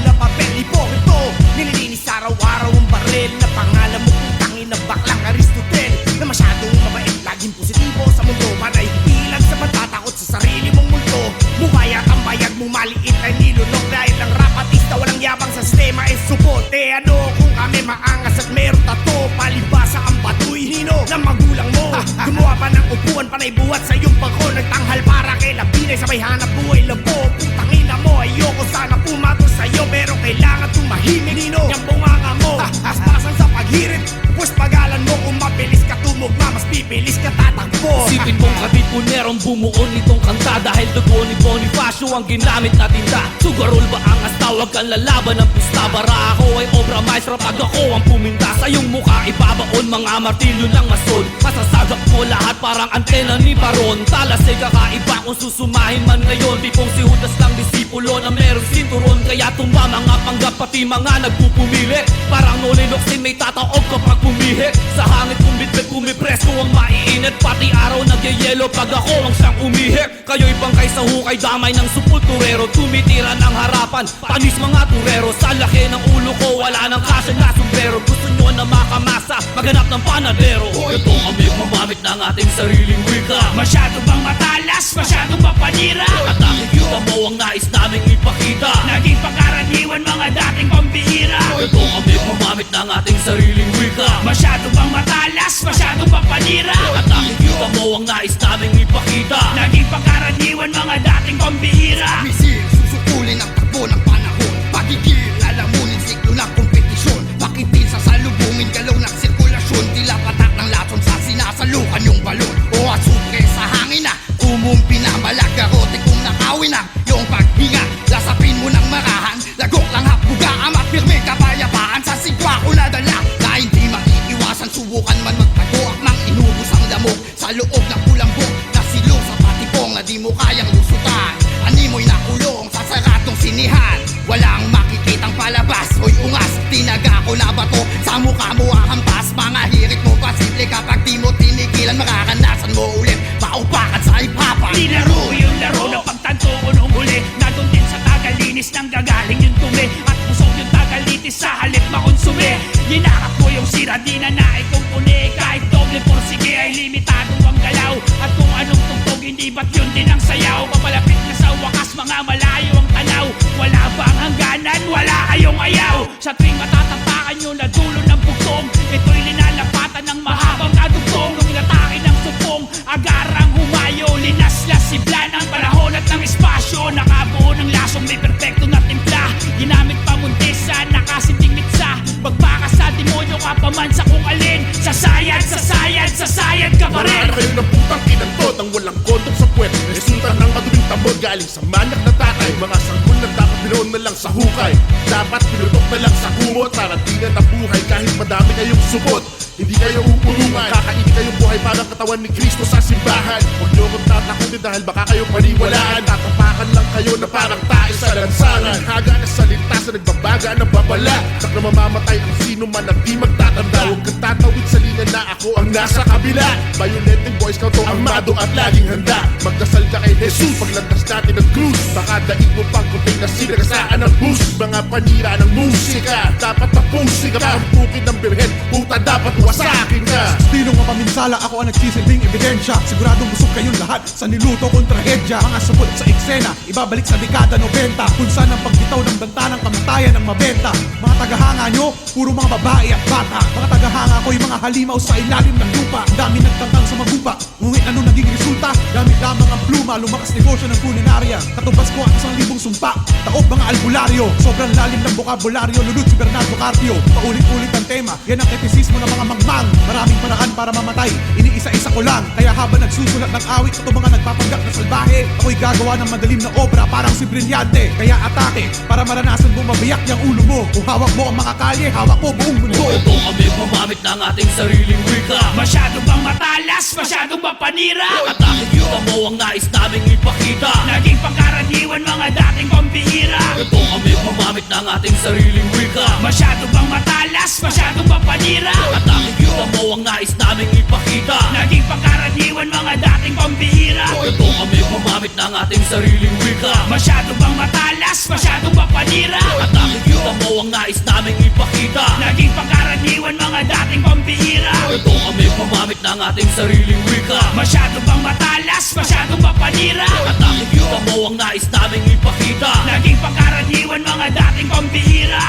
na papel, hipokrito. Nililinis araw-araw ang baril na pangalan mo kung tangin na baklang Aristotel. Na masyadong mabait, laging positibo sa mundo. Panay bilang sa pagtatakot sa sarili mong multo. Mukha at ang bayag mo maliit ay nilunok. Dahil ang rapatista walang yabang sa sistema ay suporte. Ano kung kami maangas at meron tato? Palibasa ang batoy nino ng magulang mo. Gumawa pa ng upuan, panay buhat sa iyong pangko. Nagtanghal para kay labinay, sabay hanap buhay labo. Putangina mo, ayoko sana pumatol sa'yo, pero kailangan tumahimik nino. Yang bunganga mo, aspasan sa paghirit. Pues pagalan mo kung mabilis ka tumugma, mas bibilis ka tatakbo. Isipin mong katipunerong bumuo nitong kanta. Dahil dugo ni Bonifacio ang ginamit na tinta. Sugarol ba ang astawag kang lalaban ng pusta? Bara ako ay obra maestra pag ako ang puminta. Sa iyong mukha ibabaon mga martilyo ng mason. Masasagap mo lahat parang antena ni Baron. Talasay kakaiba kung susumahin man ngayon. Tipong si Judas lang disipulo na merong sinturon. Kaya tumba mga panggap pati mga nagpupumili. Parang noliloksin may tataob kapag pumihi. Sa hangit kumbitbit pumipresko ang maiinit. Pati araw nagyayelo pag ako ang siyang umihi. Kayo'y bangkay sa hukay damay ng supulturero. Tumitira ng harapan, panis mga turero. Sa laki ng ulo ko wala nang kasya na sombrero. Gusto nyo na makamasa, maghanap ng panadero. Ito kami gumamit ng ating sariling wika. Masyado bang matalas? Masyado ba panira? At nakikita mo ang nais naming ipakita. Naging pangkaraniwan mga dating pambihira. Ito kami gumamit ng ating sariling wika. Masyado bang matalas? Masyado ba panira? At nakikita mo ang nais naming ipakita. Naging pangkaraniwan mga dating pambihira. Misil, susukulin ang takbo ng panahon. Pagigil, lalamunin siklo ng kompetisyon. Pakitil sa salubungin, galaw ng sirkulasyon. Tila patak ng lason sa sinasalukan yung balon. O asuke sa hangin na umumpi na malagarote kung nakawin na yung paghinga. Lasapin mo ng marahan, lagok lang hapbuga. Amat pirme kapayapaan sa sigwa ko nadala. Na hindi maiiwasan, subukan man magtago. Nang inubos ang lamok sa loob ng kulambok. Nasilong sa patipong na di mo kayang lusutan. Animoy nakulong sa saratong sinihan. Walang makikitang palabas, hoy ungas. Tinaga ko na bato sa mukha mo ang hampas. Mga hirit mo pasimple kapag di mo tinigilan. Makakanasan mo ulit, paupakan sa ipapan. Nilaro yung laro ng pagtanto ko nung huli. Nandun din sa tagalinis nang gagaling yung tumi. At pusog yung tagalitis sa halip makonsume. Ginakap ko yung sira, di na naikumpuni. Kahit doble porsige ay limitado ang galaw. At kung anong tugtog, hindi ba't yun din ang sayaw? Papalapit na sa wakas, mga malayo ang tanaw. Wala bang hangganan? Wala kayong ayaw. Sa tuwing matatapakan nyo na dulo ng bugtong, ito'y linalapatan ng mahabang kadugtong. Nung inatake ng supong, agarang humayo. Linaslas si Blan ang panahon at ng espasyo. Nakabuo ng lasong may perpekto na timpla. Ginamit pamuntisa, nakasinting mitsa. Magpaka sa demonyo ka pa man sa kung alin. Sasayad, sasayad, sasayad ka pa rin. Marami kayo ng putang kinantot ang walang kondom sa puwet. Resulta ng maduming tambod galing sa manyak na tatay. Mga sanggol na dapat binoon na lang sa hukay. Dapat pinutok na lang sa kumot para di na nabuhay kahit madami kayong supot. Hindi kayo upulungan, kakainin kayong buhay parang katawan ni Kristo sa simbahan. Huwag niyo akong tatakutin dahil baka kayo paniwalaan. Tatapakan lang kayo na parang tayo sa lansangan. Haga na salita sa nagbabaga ng babala. Tak na mamamatay ang sino man at di magtatanda. Huwag kang tatawid sa linya na ako ang nasa kabila. Bayoneting boys ka to, amado at laging handa. Magdasal ka kay Jesus paglantas natin ng krus. Baka daig mo pang kunting na sinagasaan ng bus. Mga panira ng musika, dapat tapusin ka. Pampukin ng birhen, puta dapat wasakin ka. Stilong mapaminsala, ako ang nagsisilbing ebidensya. Siguradong busog kayong lahat sa niluto kong trahedya. Mga sabot sa eksena, ibabalik sa dekada 90. Kung saan ang pagbitaw ng banta ng kamatayan ang mabenta. Mga tagahanga nyo, puro mga babae at bata. Mga tagahanga ko'y mga halimaw sa ilalim ng lupa. Ang dami nagtangkang sa magupa, ngunit ano naging resulta? Gamit lamang ang pluma, lumakas negosyo ng kulinarya. Katubas ko ang 1,000 sumpa, taob mga albularyo. Sobrang lalim ng bokabularyo, lulud si Bernardo Carpio. Paulit-ulit ang tema, yan ang etisismo ng mga mangmang. Maraming paraan para mamatay, iniisa-isa ko lang. Kaya habang nagsusulat ng awit, ito mga nagpapanggap na salbahe. Ako'y gagawa ng madalim na obra, parang si Brillante. Kaya atake, para maranasan mo mabiyak niyang ulo mo. Kung hawak mo ang mga kalye, hawak ko buong mundo. Ito kami gumamit ng ating sariling wika. Masyado bang matalas? Masyado ba panira? At nakikita mo ang nais naming ipakita. Naging pangkaraniwan mga dating pambihira. Ito kami gumamit ng ating sariling wika. Masyado bang matalas? Masyado ba panira? At nakikita mo ang nais naming ipakita. Naging pangkaraniwan mga dating pambihira. Ito kami gumamit ng ating sariling wika. Masyado bang matalas? Masyado ba panira? At nakikita mo ang nais naming ipakita. Naging pangkaraniwan mga dating pambihira. Ito kami gumamit ng ating sariling wika. Masyado bang matalas, masyadong mapanira. At nakikita mo ang nais naming ipakita. Naging pangkaraniwan mga dating pambihira.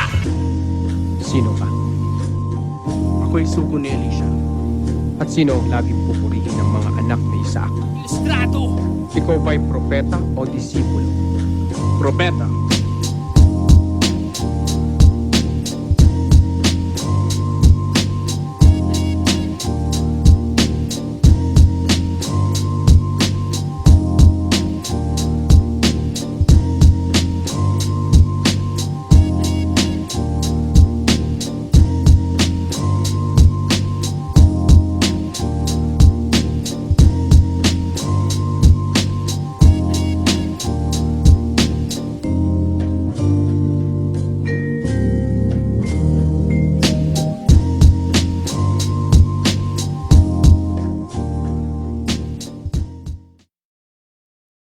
Sino ka? Ako'y sugo ni Elisha. At sino ang laging pupurihin ng mga anak ni Isaac? Ilustrado. Ikaw ba'y propeta o disipulo? Propeta